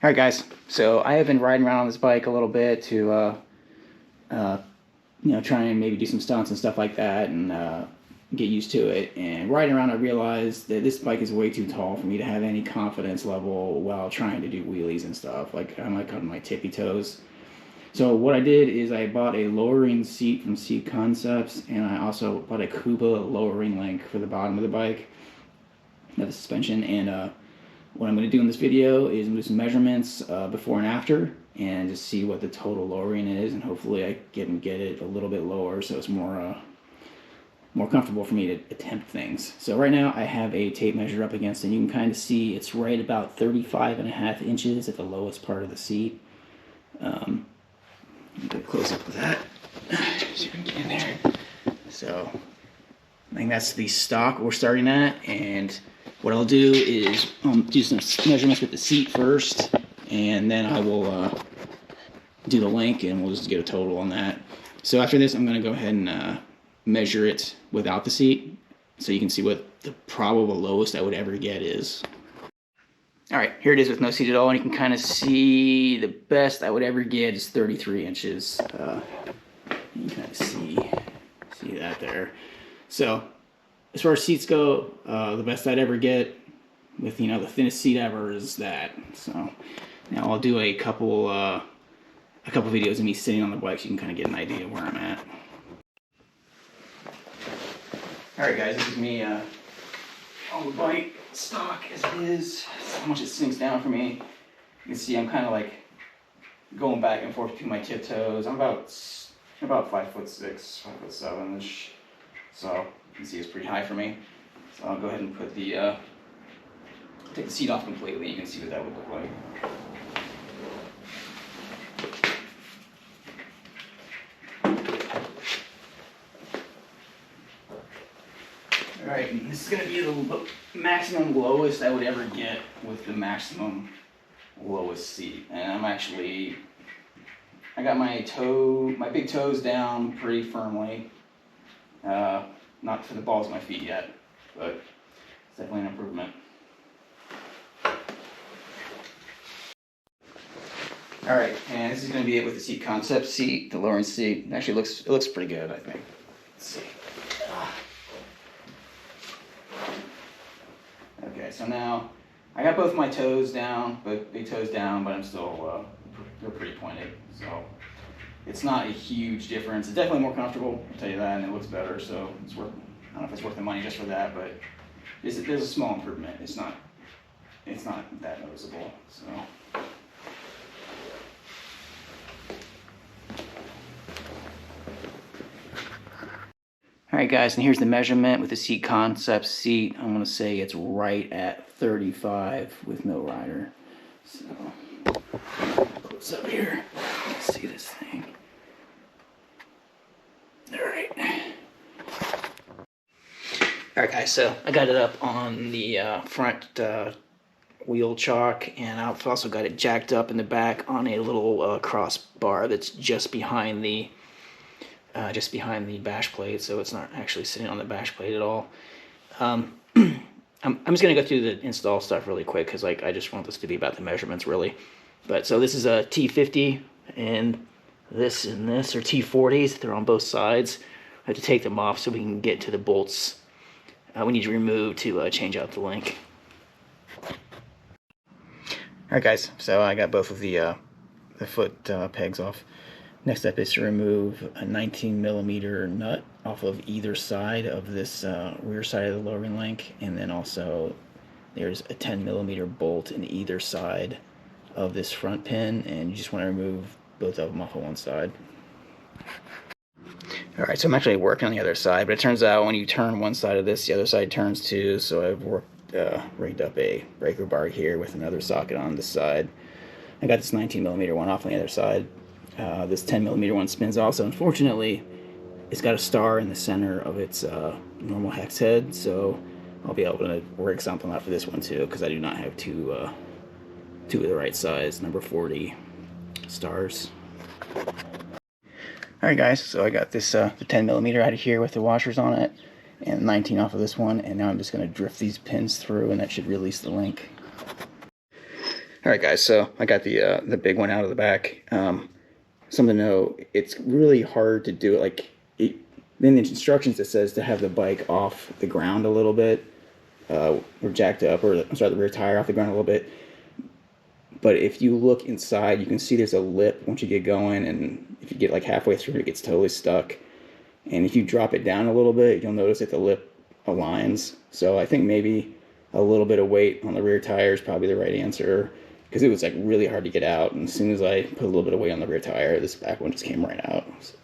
Alright guys, so I have been riding around on this bike a little bit to, try and maybe do some stunts and stuff like that and get used to it. And riding around I realized that this bike is way too tall for me to have any confidence level while trying to do wheelies and stuff. Like, I'm like on my tippy toes. So what I did is I bought a lowering seat from Seat Concepts, and I also bought a Kuba lowering link for the bottom of the bike, the suspension. And what I'm going to do in this video is do some measurements before and after, and just see what the total lowering is, and hopefully I can get it a little bit lower so it's more comfortable for me to attempt things. So right now I have a tape measure up against, and you can kind of see it's right about 35.5 inches at the lowest part of the seat. Get close up with that. See if we can get in there. So I think that's the stock we're starting at, and what I'll do is do some measurements with the seat first, and then I will do the link, and we'll just get a total on that. So after this, I'm going to go ahead and measure it without the seat, so you can see what the probable lowest I would ever get is. Alright, here it is with no seat at all, and you can kind of see the best I would ever get is 33 inches. You can kind of see that there. So as far as seats go, the best I'd ever get with, the thinnest seat ever is that. So now I'll do a couple videos of me sitting on the bike so you can kind of get an idea of where I'm at. Alright guys, this is me on the bike, stock as it is. How much it sinks down for me. You can see I'm kind of like going back and forth between my tiptoes. I'm about 5'6", 5'7"-ish. So you can see it's pretty high for me. So I'll go ahead and put take the seat off completely. You can see what that would look like. Alright, this is going to be the maximum lowest I would ever get with the maximum lowest seat. And I got my big toes down pretty firmly. Not for the balls of my feet yet, but it's definitely an improvement. Alright, and this is going to be it with the Seat Concept seat, the lowering seat. It actually looks pretty good, I think. Let's see. Okay, so now I got both my toes down, big toes down, but I'm still, they're pretty pointed. So it's not a huge difference. It's definitely more comfortable, I'll tell you that, and it looks better. So it's worth, I don't know if it's worth the money just for that, but there's a small improvement. It's not that noticeable. So. Alright guys, and here's the measurement with the Seat Concepts seat. I'm going to say it's right at 35 with no rider. So, close up here. Let's see this thing. Alright. Alright guys, so I got it up on the front wheel chock, and I've also got it jacked up in the back on a little crossbar that's just behind the bash plate, so it's not actually sitting on the bash plate at all. I'm just going to go through the install stuff really quick, because I just want this to be about the measurements, really. But so this is a T50, and this are T40s. They're on both sides. I have to take them off so we can get to the bolts we need to remove to change out the link. Alright guys, so I got both of the foot pegs off. Next step is to remove a 19mm nut off of either side of this rear side of the lowering link, and then also there's a 10mm bolt in either side of this front pin, and you just want to remove both of them off of one side. Alright, so I'm actually working on the other side, but it turns out when you turn one side of this, the other side turns too, so I've rigged up a breaker bar here with another socket on this side. I got this 19mm one off on the other side. This 10mm one spins also. Unfortunately, it's got a star in the center of its normal hex head, so I'll be able to rig something out for this one too, because I do not have two of the right size, number 40 stars. Alright guys, so I got this the 10mm out of here with the washers on it, and 19 off of this one, and now I'm just going to drift these pins through, and that should release the link. All right, guys. So I got the big one out of the back. Something to know: it's really hard to do it. Like in the instructions, it says to have the bike off the ground a little bit, or jacked up, or I'm sorry, the rear tire off the ground a little bit. But if you look inside, you can see there's a lip once you get going, and if you get like halfway through, it gets totally stuck. And if you drop it down a little bit, you'll notice that the lip aligns. So I think maybe a little bit of weight on the rear tire is probably the right answer, because it was like really hard to get out. And as soon as I put a little bit of weight on the rear tire, this back one just came right out. So.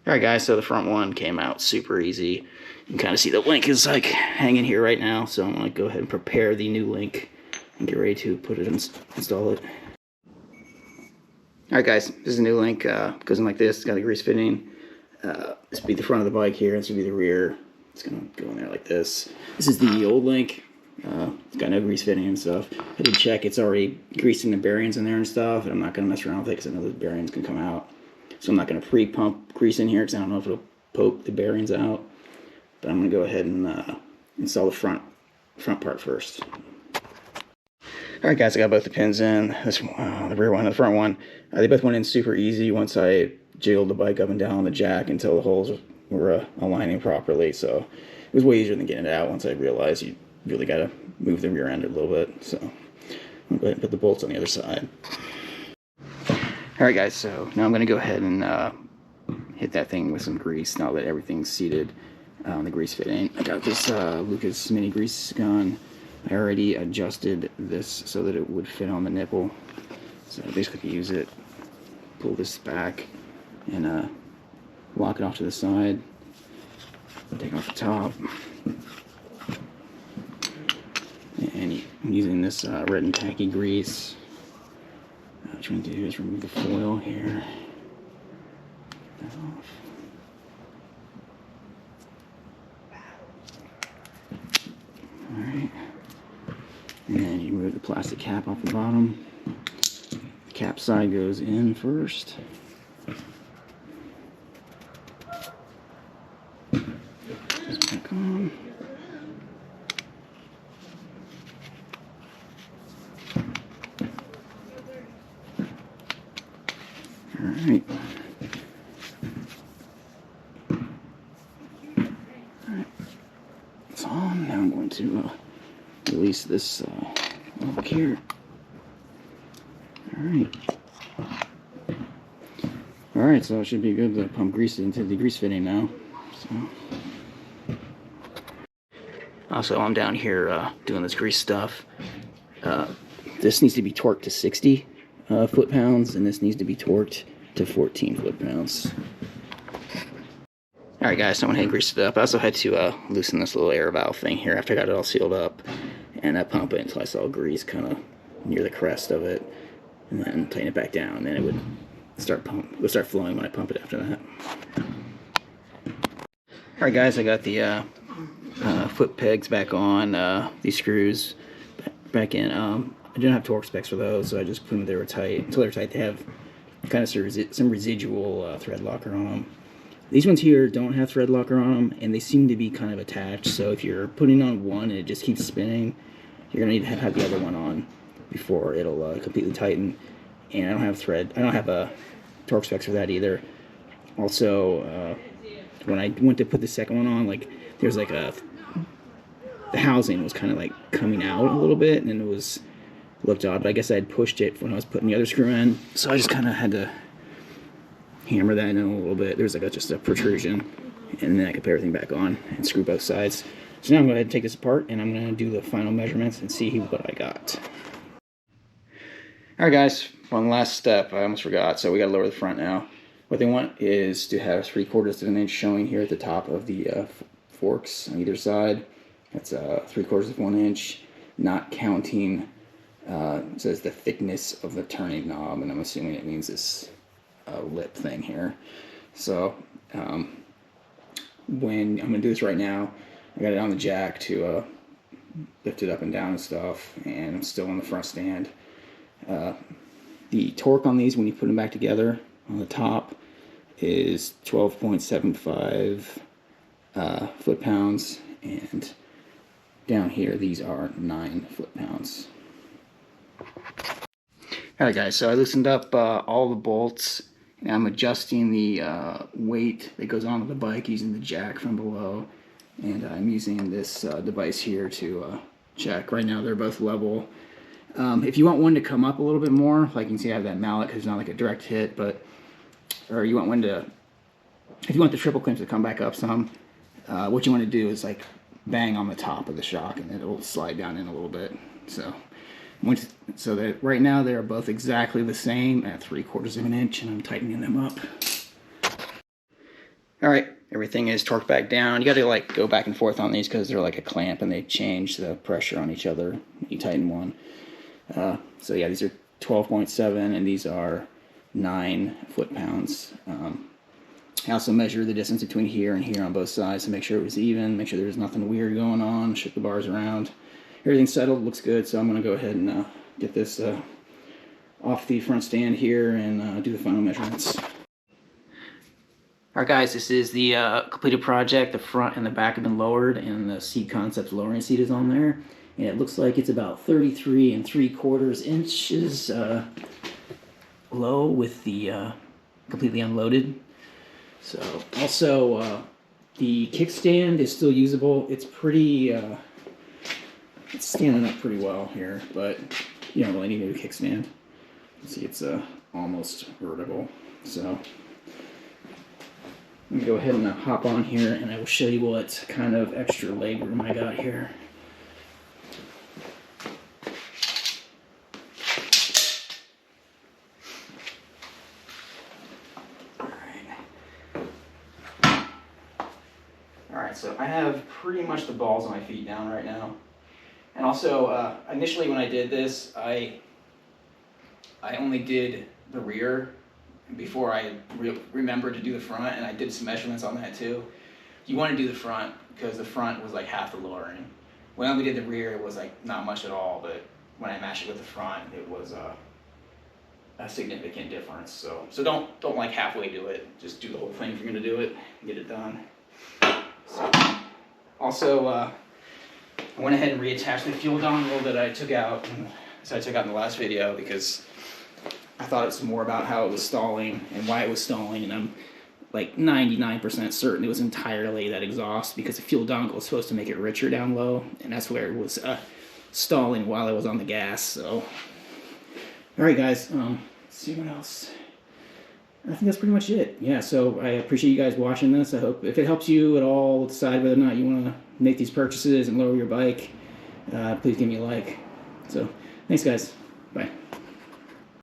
Alright guys, so the front one came out super easy. You can kind of see the link is like hanging here right now, so I'm going to go ahead and prepare the new link and get ready to put it install it. Alright guys, this is a new link. Goes in like this. It's got a grease fitting. This would be the front of the bike here, this would be the rear. It's going to go in there like this. This is the old link. It's got no grease fitting and stuff. I did check, it's already greasing the bearings in there and stuff, and I'm not going to mess around with it because I know those bearings can come out. So I'm not going to pre-pump grease in here because I don't know if it'll poke the bearings out. But I'm going to go ahead and install the front part first. Alright guys, I got both the pins in. This the rear one and the front one. They both went in super easy once I jiggled the bike up and down on the jack until the holes were aligning properly. So it was way easier than getting it out once I realized you really got to move the rear end a little bit. So I'm going to go ahead and put the bolts on the other side. Alright guys, so now I'm going to go ahead and hit that thing with some grease now that everything's seated on the grease fitting. I got this Lucas mini grease gun. I already adjusted this so that it would fit on the nipple. So I basically use it, pull this back, and lock it off to the side. Take off the top. And I'm using this red and tacky grease. What I'm trying to do is remove the foil here. That off. Alright. And then you remove the plastic cap off the bottom. The cap side goes in first. Just back on. Alright. Alright. It's on. Now I'm going to release this lock here. Alright. Alright, so it should be good to pump grease into the grease fitting now. Also, I'm down here doing this grease stuff. This needs to be torqued to 60 foot-pounds, and this needs to be torqued to 14 foot-pounds. Alright guys, so I went ahead and greased it up. I also had to loosen this little air valve thing here after I got it all sealed up. And I pump it until I saw grease kind of near the crest of it. And then tighten it back down, and then it would start flowing when I pump it after that. Alright guys, I got the foot pegs back on, these screws back in. I didn't have torque specs for those, so I just put them until they were tight. Until they're tight, they have kind of some residual thread locker on them. These ones here don't have thread locker on them, and they seem to be kind of attached. So if you're putting on one and it just keeps spinning, you're gonna need to have the other one on before it'll completely tighten. And I don't have torque specs for that either. Also, when I went to put the second one on, like there's like the housing was kind of like coming out a little bit, and it looked odd. But I guess I had pushed it when I was putting the other screw in, so I just kind of had to hammer that in a little bit. There's like just a protrusion, and then I could put everything back on and screw both sides. So now I'm going to go ahead and take this apart, and I'm going to do the final measurements and see what I got. Alright guys, one last step. I almost forgot, so we got to lower the front now. What they want is to have 3/4 of an inch showing here at the top of the forks on either side. That's 3/4 of 1 inch, not counting, it says the thickness of the turning knob, and I'm assuming it means this lip thing here. So when I'm going to do this right now, I got it on the jack to lift it up and down and stuff, and I'm still on the front stand. The torque on these when you put them back together on the top is 12.75 foot-pounds, and down here, these are 9 foot-pounds. Alright guys, so I loosened up all the bolts, and I'm adjusting the weight that goes onto the bike using the jack from below, and I'm using this device here to check. Right now they're both level. If you want one to come up a little bit more, like you can see I have that mallet because it's not like a direct hit, but, or you want one to, if you want the triple clamps to come back up some, what you want to do is like bang on the top of the shock and it'll slide down in a little bit. So that right now they're both exactly the same at 3/4 of an inch, and I'm tightening them up. Alright, everything is torqued back down. You gotta like go back and forth on these because they're like a clamp and they change the pressure on each other when you tighten one. So yeah, these are 12.7 and these are 9 foot-pounds. I also measure the distance between here and here on both sides to make sure it was even, make sure there's nothing weird going on, shook the bars around. Everything's settled, looks good, so I'm going to go ahead and get this off the front stand here and do the final measurements. Alright guys, this is the completed project. The front and the back have been lowered and the Seat Concepts lowering seat is on there. And it looks like it's about 33 3/4 inches low with the completely unloaded. So also the kickstand is still usable. It's pretty, it's standing up pretty well here, but you don't really need a new kickstand. See, it's almost vertical. So let me go ahead and hop on here and I will show you what kind of extra leg room I got here. Alright, so I have pretty much the balls of my feet down right now. And also, initially when I did this, I only did the rear before I remembered to do the front, and I did some measurements on that too. You want to do the front because the front was like half the lowering. When I only did the rear, it was like not much at all, but when I matched it with the front, it was a significant difference. So don't like halfway do it. Just do the whole thing if you're gonna do it and get it done. So, also, I went ahead and reattached the fuel dongle that I took out. So I took out in the last video because I thought it was more about how it was stalling and why it was stalling, and I'm like 99% certain it was entirely that exhaust because the fuel dongle is supposed to make it richer down low, and that's where it was stalling while I was on the gas. So, alright guys, let's see what else. I think that's pretty much it. Yeah, so I appreciate you guys watching this. I hope if it helps you at all decide whether or not you want to make these purchases and lower your bike, please give me a like. So, thanks guys. Bye.